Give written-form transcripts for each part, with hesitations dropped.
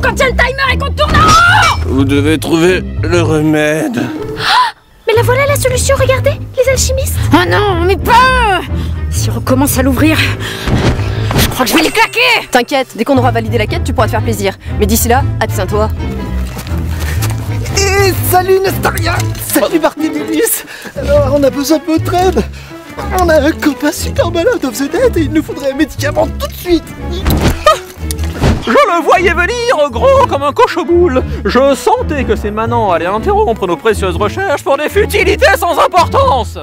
quand il y a le timer et qu'on tourne en rond. Vous devez trouver le remède. Mais la voilà la solution, regardez, les alchimistes. Oh non, mais pas. Si on recommence à l'ouvrir, je crois que je vais les claquer. T'inquiète, dès qu'on aura validé la quête, tu pourras te faire plaisir. Mais d'ici là, abstiens-toi. Et salut Nestoria. Salut Barthélémus. Alors, on a besoin de votre aide. On a un copain super malade of the dead et il nous faudrait un médicament tout de suite. Je le voyais venir, gros comme un coche-boule. Je sentais que ces manants allaient interrompre nos précieuses recherches pour des futilités sans importance.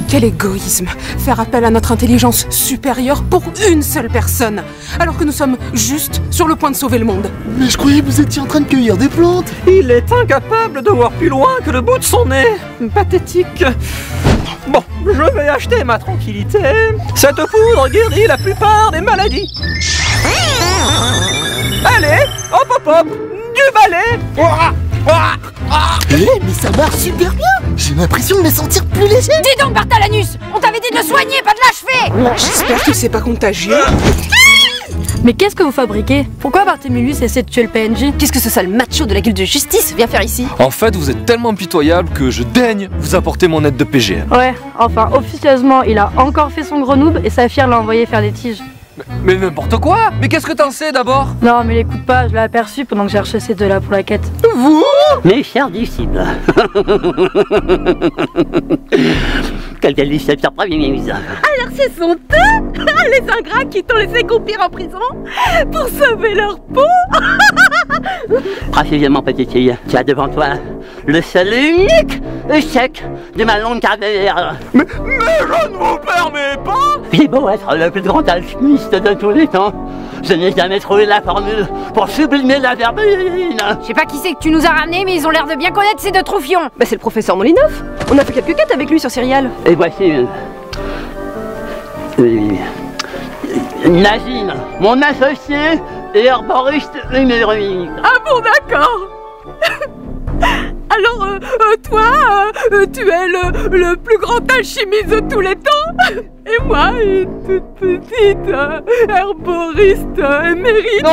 Quel égoïsme! Faire appel à notre intelligence supérieure pour une seule personne, alors que nous sommes juste sur le point de sauver le monde. Mais je croyais que vous étiez en train de cueillir des plantes. Il est incapable de voir plus loin que le bout de son nez. Pathétique. Bon, je vais acheter ma tranquillité. Cette poudre guérit la plupart des maladies. Allez, hop hop hop, du balai. Mais ça marche super bien. J'ai l'impression de me sentir plus léger. Dis donc Barthalanus, on t'avait dit de le soigner, pas de l'achever. J'espère que c'est pas contagieux. Mais qu'est-ce que vous fabriquez? Pourquoi Barthélémus essaie de tuer le PNJ? Qu'est-ce que ce sale macho de la guilde de justice vient faire ici? En fait, vous êtes tellement impitoyable que je daigne vous apporter mon aide de PG. Ouais, enfin, officieusement, il a encore fait son gros noob et Saphir l'a envoyé faire des tiges. Mais n'importe quoi! Mais qu'est-ce que t'en sais d'abord? Non, mais l'écoute pas, je l'ai aperçu pendant que j'ai cherché ces deux-là pour la quête. Vous? Mes chers disciples, quelle délicieux surprise! Alors c'est son temps. Les ingrats qui t'ont laissé croupir en prison pour sauver leur peau. Précisément, petite fille, tu as devant toi le seul et unique échec de ma longue carrière. Mais je ne vous permets pas. J'ai beau être le plus grand alchimiste de tous les temps, je n'ai jamais trouvé la formule pour sublimer la vermine. Je sais pas qui c'est que tu nous as ramenés, mais ils ont l'air de bien connaître ces deux troufions. Bah c'est le professeur Molinov. On a fait quelques quêtes avec lui sur Cyrial. Et voici Najim, mon associé et herboriste numérique. Ah bon, d'accord. Alors, toi, tu es le plus grand alchimiste de tous les temps. Et moi, une toute petite herboriste émérite. Non,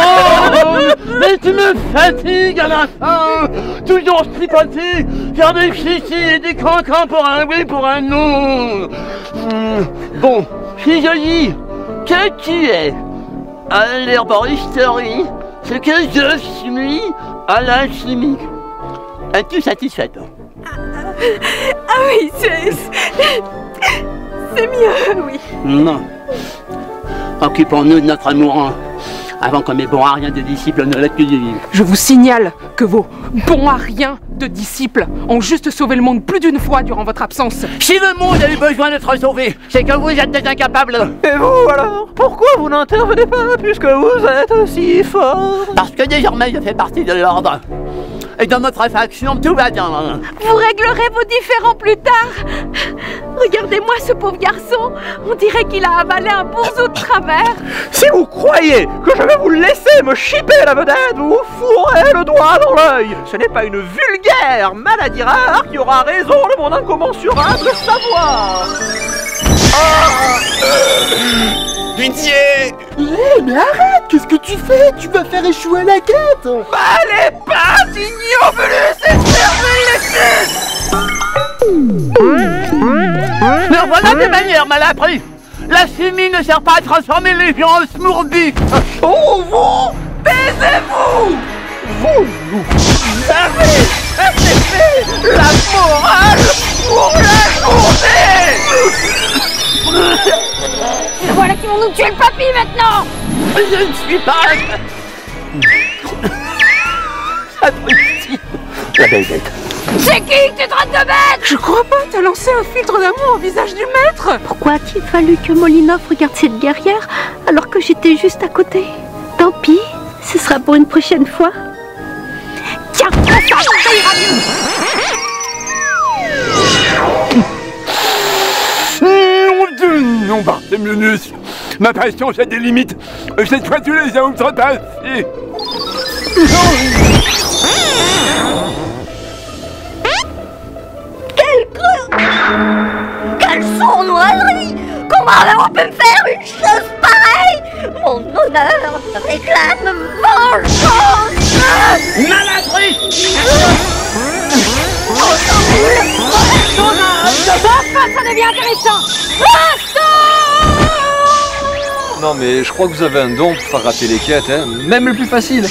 mais tu me fatigues à la fin. Toujours tripoter, faire des chichis et des cancans pour un oui, pour un non. Bon, si je dis que tu es à l'herboristerie, ce que je suis à l'alchimie. Es-tu satisfaite? Ah oui, c'est mieux, oui. Non. Occupons-nous de notre amour avant que mes bons à rien de disciples ne l'accueillent. Je vous signale que vos bons à rien de disciples ont juste sauvé le monde plus d'une fois durant votre absence. Si le monde a eu besoin d'être sauvé, c'est que vous êtes des incapables. Et vous alors? Pourquoi vous n'intervenez pas puisque vous êtes aussi fort? Parce que désormais je fais partie de l'ordre. Et dans notre faction, tout va bien. Vous réglerez vos différends plus tard. Regardez-moi ce pauvre garçon. On dirait qu'il a avalé un bourreau de travers. Si vous croyez que je vais vous laisser me chipper la vedette, vous vous fourrez le doigt dans l'œil. Ce n'est pas une vulgaire maladie rare qui aura raison de mon incommensurable savoir. Pitié! Mais arrête! Qu'est-ce que tu fais? Tu vas faire échouer la quête! Allez, pas ignoble, c'est Mais voilà des manières mal apprises. La chimie ne sert pas à transformer les gens en smourbies. Oh, vous! Taisez-vous! Vous avez accepté la morale pour la journée! Voilà qui vont nous tuer le papy maintenant. Je ne suis pas... Abruti. La belle bête. C'est qui que tu traites de bête? Je crois pas, t'as lancé un filtre d'amour au visage du maître. Pourquoi a-t-il fallu que Molinov regarde cette guerrière alors que j'étais juste à côté? Tant pis, ce sera pour une prochaine fois. Tiens, ça ira mieux. Non, Barthélémus, ma patience a des limites. Cette fois, tu les as outrepassées. Quelle sournoiserie! Comment avez-vous pu me faire une chose pareille? Mon honneur réclame vengeance. Maladrice! Enfin, ça devient intéressant. Non mais je crois que vous avez un don pour faire rater les quêtes, hein. Même le plus facile.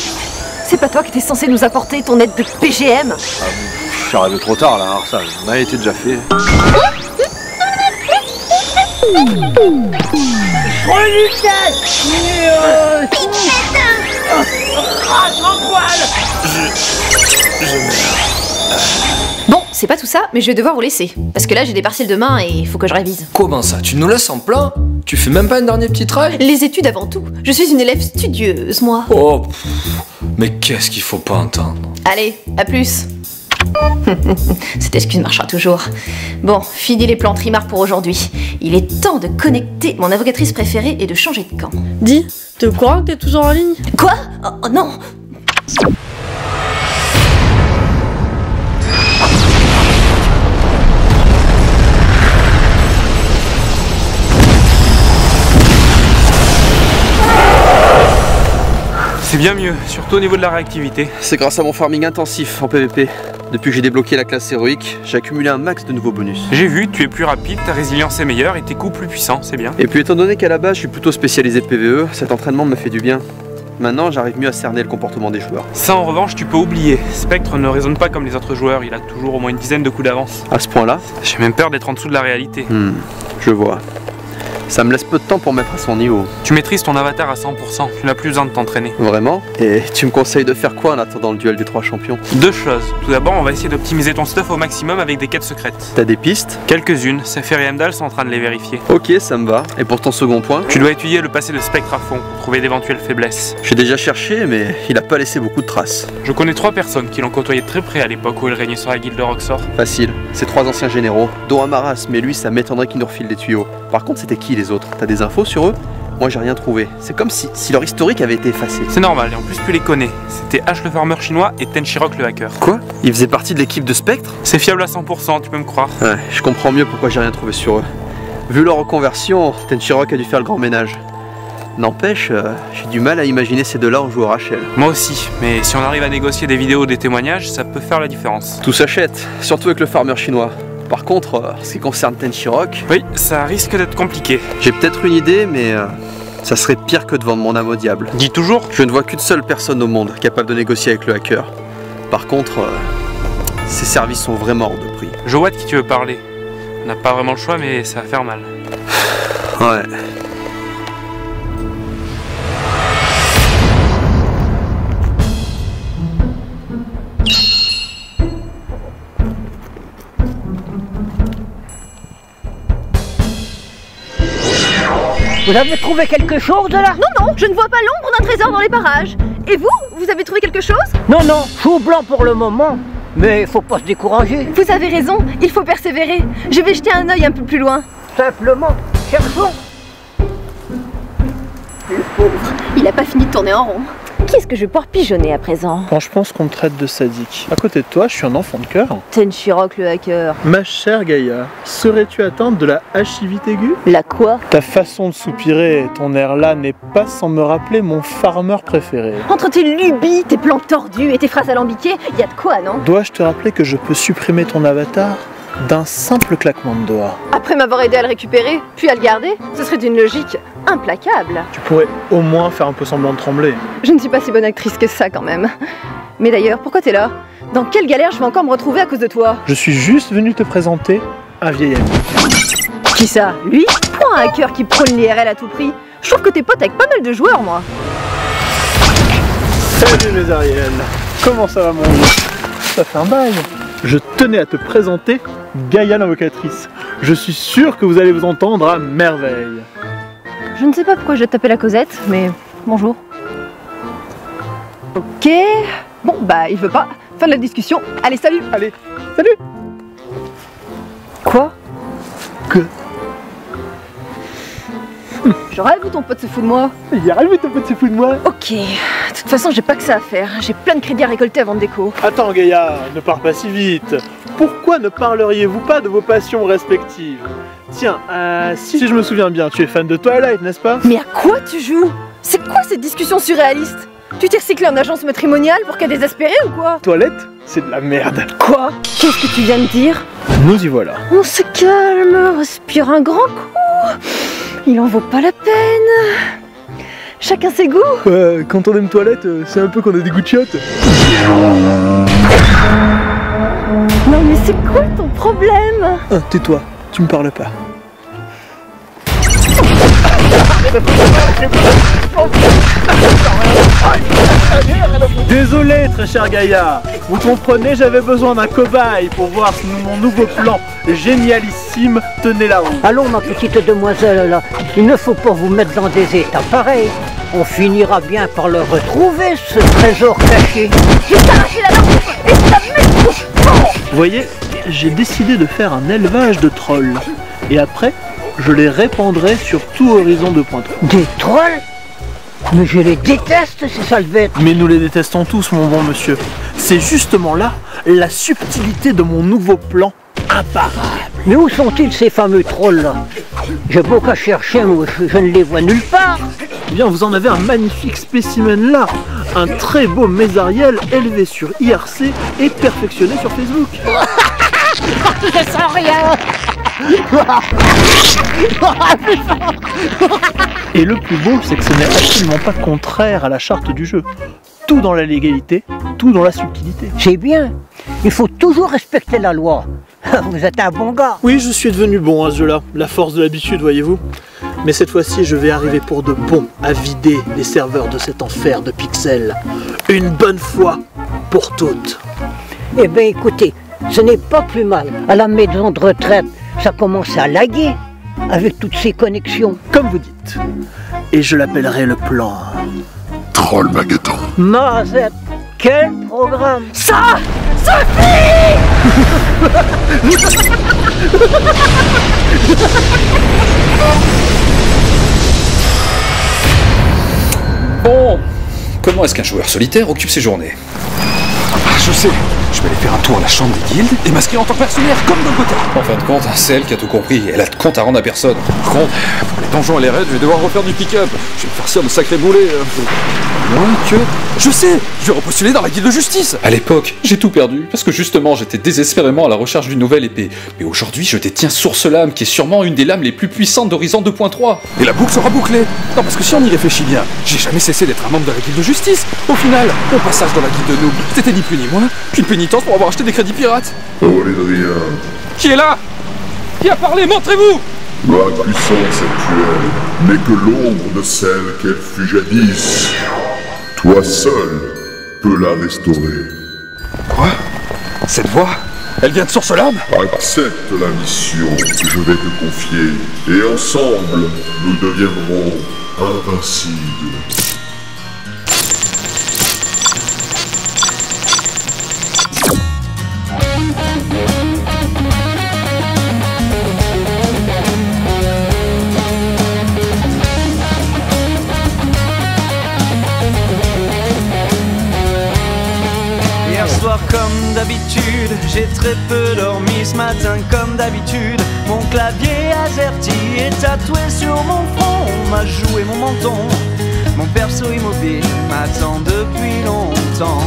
C'est pas toi qui étais censé nous apporter ton aide de PGM? Je suis arrivé trop tard là, alors ça m'a été déjà fait. Bon, c'est pas tout ça, mais je vais devoir vous laisser. Parce que là, j'ai des partiels demain et il faut que je révise. Comment ça? Tu nous laisses en plein? Tu fais même pas un dernier petit try? Les études avant tout. Je suis une élève studieuse, moi. Oh, mais qu'est-ce qu'il faut pas entendre? Allez, à plus. Cette excuse marchera toujours. Bon, fini les plans trimar pour aujourd'hui. Il est temps de connecter mon avocatrice préférée et de changer de camp. Dis, t'es au courant que t'es toujours en ligne? Quoi? Oh non! C'est bien mieux, surtout au niveau de la réactivité. C'est grâce à mon farming intensif en PvP. Depuis que j'ai débloqué la classe héroïque, j'ai accumulé un max de nouveaux bonus. J'ai vu, tu es plus rapide, ta résilience est meilleure et tes coups plus puissants, c'est bien. Et puis étant donné qu'à la base je suis plutôt spécialisé PvE, cet entraînement me fait du bien. Maintenant j'arrive mieux à cerner le comportement des joueurs. Ça en revanche tu peux oublier. Spectre ne raisonne pas comme les autres joueurs, il a toujours au moins une dizaine de coups d'avance. À ce point-là? J'ai même peur d'être en dessous de la réalité. Je vois. Ça me laisse peu de temps pour mettre à son niveau. Tu maîtrises ton avatar à 100%, tu n'as plus besoin de t'entraîner. Vraiment? Et tu me conseilles de faire quoi en attendant le duel des 3 champions? Deux choses. Tout d'abord, on va essayer d'optimiser ton stuff au maximum avec des quêtes secrètes. T'as des pistes? Quelques-unes, Sefer et Heimdall sont en train de les vérifier. Ok, ça me va. Et pour ton second point? Tu dois étudier le passé de Spectre à fond pour trouver d'éventuelles faiblesses. J'ai déjà cherché, mais il a pas laissé beaucoup de traces. Je connais 3 personnes qui l'ont côtoyé de très près à l'époque où il régnait sur la guilde de Roxor. Facile, c'est 3 anciens généraux, dont Amaras, mais lui ça m'étonnerait qu'il nous refile des tuyaux. Par contre c'était qui les autres? T'as des infos sur eux? Moi j'ai rien trouvé. C'est comme si leur historique avait été effacé. C'est normal, et en plus tu les connais. C'était Ash le farmer chinois et Tenshirok le hacker. Quoi? Ils faisaient partie de l'équipe de Spectre? C'est fiable à 100%, tu peux me croire. Ouais, je comprends mieux pourquoi j'ai rien trouvé sur eux. Vu leur reconversion, Tenshirok a dû faire le grand ménage. N'empêche, j'ai du mal à imaginer ces deux-là en jouant Rachel. Moi aussi, mais si on arrive à négocier des vidéos ou des témoignages, ça peut faire la différence. Tout s'achète, surtout avec le farmer chinois. Par contre, en ce qui concerne Tenshirok... Oui, ça risque d'être compliqué. J'ai peut-être une idée, mais ça serait pire que de vendre mon âme au diable. Dis toujours. Je ne vois qu'une seule personne au monde capable de négocier avec le hacker. Par contre, ses services sont vraiment hors de prix. Je vois de qui tu veux parler. On n'a pas vraiment le choix, mais ça va faire mal. Ouais. Vous avez trouvé quelque chose là? Non, non, je ne vois pas l'ombre d'un trésor dans les parages. Et vous, vous avez trouvé quelque chose? Non, non, chou blanc pour le moment. Mais faut pas se décourager. Vous avez raison, il faut persévérer. Je vais jeter un œil un peu plus loin. Simplement, cherchons. Le pauvre, il a pas fini de tourner en rond. Qu'est-ce que je vais pouvoir pigeonner à présent? Quand je pense qu'on me traite de sadique, à côté de toi, je suis un enfant de cœur. Tenshirok le hacker. Ma chère Gaïa, serais-tu atteinte de la hachivite aiguë? La quoi? Ta façon de soupirer et ton air là n'est pas sans me rappeler mon farmer préféré. Entre tes lubies, tes plans tordus et tes phrases alambiquées, y a de quoi, non? Dois-je te rappeler que je peux supprimer ton avatar d'un simple claquement de doigts? Après m'avoir aidé à le récupérer, puis à le garder, ce serait d'une logique implacable. Tu pourrais au moins faire un peu semblant de trembler. Je ne suis pas si bonne actrice que ça quand même. Mais d'ailleurs, pourquoi t'es là? Dans quelle galère je vais encore me retrouver à cause de toi? Je suis juste venu te présenter un vieil ami. Qui ça? Lui? Prends un hacker qui prône l'IRL à tout prix. Je trouve que t'es pote avec pas mal de joueurs, moi. Salut mes Ariel. Comment ça va mon vieux? Ça fait un bail. Je tenais à te présenter Gaïa l'invocatrice. Je suis sûr que vous allez vous entendre à merveille. Je ne sais pas pourquoi je dois taper la Cosette, mais bonjour. Ok. Bon, bah il veut pas. Fin de la discussion. Allez, salut. Allez, salut. Quoi? Que? Je rêve ou ton pote se fout de moi? Il y a rien où ton pote se fout de moi. Ok. De toute façon, j'ai pas que ça à faire. J'ai plein de crédits à récolter avant de déco. Attends Gaïa, ne pars pas si vite. Pourquoi ne parleriez-vous pas de vos passions respectives? Tiens, si je me souviens bien, tu es fan de Twilight, n'est-ce pas? Mais à quoi tu joues? C'est quoi cette discussion surréaliste? Tu t'es recyclé en agence matrimoniale pour qu'à désespérer ou quoi? Toilette, c'est de la merde. Quoi? Qu'est-ce que tu viens de dire? Nous y voilà. On se calme, respire un grand coup. Il en vaut pas la peine. Chacun ses goûts. Quand on aime toilette, c'est un peu qu'on a des goûts de chiottes. Non mais c'est quoi ton problème? Ah, tais-toi, tu me parles pas. Désolé, très cher Gaïa. Vous comprenez, j'avais besoin d'un cobaye pour voir si mon nouveau plan génialissime tenait la route. Allons, ma petite demoiselle, là, il ne faut pas vous mettre dans des états pareils. On finira bien par le retrouver, ce trésor caché. Je vais t'arracher la langue et ça me touche. Vous voyez, j'ai décidé de faire un élevage de trolls. Et après, je les répandrai sur tout Horizon 2.3. Des trolls? Mais je les déteste, ces sales bêtes. Mais nous les détestons tous, mon bon monsieur. C'est justement là la subtilité de mon nouveau plan imparable. Mais où sont-ils, ces fameux trolls-là? J'ai beau qu'à chercher, moi, je ne les vois nulle part. Eh bien, vous en avez un magnifique spécimen là. Un très beau mésariel élevé sur IRC et perfectionné sur Facebook. Je sens rien. Et le plus beau, c'est que ce n'est absolument pas contraire à la charte du jeu. Tout dans la légalité, tout dans la subtilité. C'est bien. Il faut toujours respecter la loi. Vous êtes un bon gars. Oui, je suis devenu bon à ce jeu-là. La force de l'habitude, voyez-vous. Mais cette fois-ci, je vais arriver pour de bon à vider les serveurs de cet enfer de pixels. Une bonne fois pour toutes. Eh bien, écoutez, ce n'est pas plus mal. À la maison de retraite, ça commence à laguer avec toutes ces connexions. Comme vous dites. Et je l'appellerai le plan Trollmageddon. Mazette, quel programme? Ça suffit. Bon, comment est-ce qu'un joueur solitaire occupe ses journées? Je sais, je vais aller faire un tour à la chambre des guildes et m'inscrire en tant que mercenaire comme Golgotha. En fin de compte, c'est elle qui a tout compris. Elle a de compte à rendre à personne. Par contre, pour les donjons et les raids, je vais devoir refaire du pick-up. Je vais me farcir de sacrés boulets. Moins que... Je sais, je vais repostuler dans la guilde de justice. À l'époque, j'ai tout perdu, parce que justement, j'étais désespérément à la recherche d'une nouvelle épée. Mais aujourd'hui, je détiens Source Lame, qui est sûrement une des lames les plus puissantes d'Horizon 2.3. Et la boucle sera bouclée. Non, parce que si on y réfléchit bien, j'ai jamais cessé d'être un membre de la guilde de justice. Au final, mon passage dans la guilde de noob, c'était ni plus ni moins qu'une pénitence pour avoir acheté des crédits pirates. Olédrien. Qui est là? Qui a parlé? Montrez-vous! Ma puissance actuelle n'est que l'ombre de celle qu'elle fut jadis. Toi seul peux la restaurer. Quoi? Cette voix? Elle vient de Source Lame? Accepte la mission que je vais te confier, et ensemble, nous deviendrons invincibles. Comme d'habitude, j'ai très peu dormi ce matin comme d'habitude. Mon clavier AZERTY est tatoué sur mon front. On m'a joué mon menton. Mon perso immobile m'attend depuis longtemps.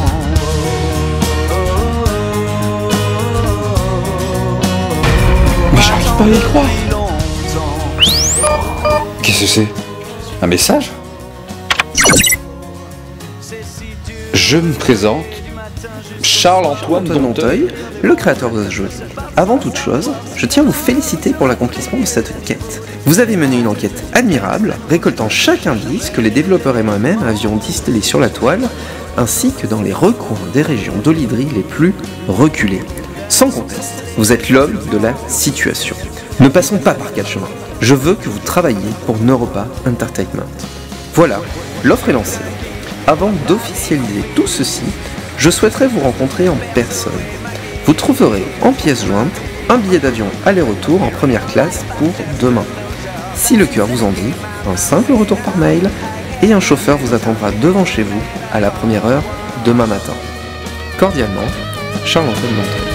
Mais j'arrive pas à y croire. Qu'est-ce que c'est? Un message? Je me présente, Charles-Antoine Donteuil, le créateur de ce jeu. Avant toute chose, je tiens à vous féliciter pour l'accomplissement de cette quête. Vous avez mené une enquête admirable, récoltant chaque indice que les développeurs et moi-même avions distillé sur la toile, ainsi que dans les recoins des régions d'Olydri les plus reculées. Sans conteste, vous êtes l'homme de la situation. Ne passons pas par quatre chemins. Je veux que vous travailliez pour Neuropa Entertainment. Voilà, l'offre est lancée. Avant d'officialiser tout ceci, je souhaiterais vous rencontrer en personne. Vous trouverez en pièce jointe un billet d'avion aller-retour en première classe pour demain. Si le cœur vous en dit, un simple retour par mail et un chauffeur vous attendra devant chez vous à la première heure demain matin. Cordialement, Charles-Antoine Donteuil.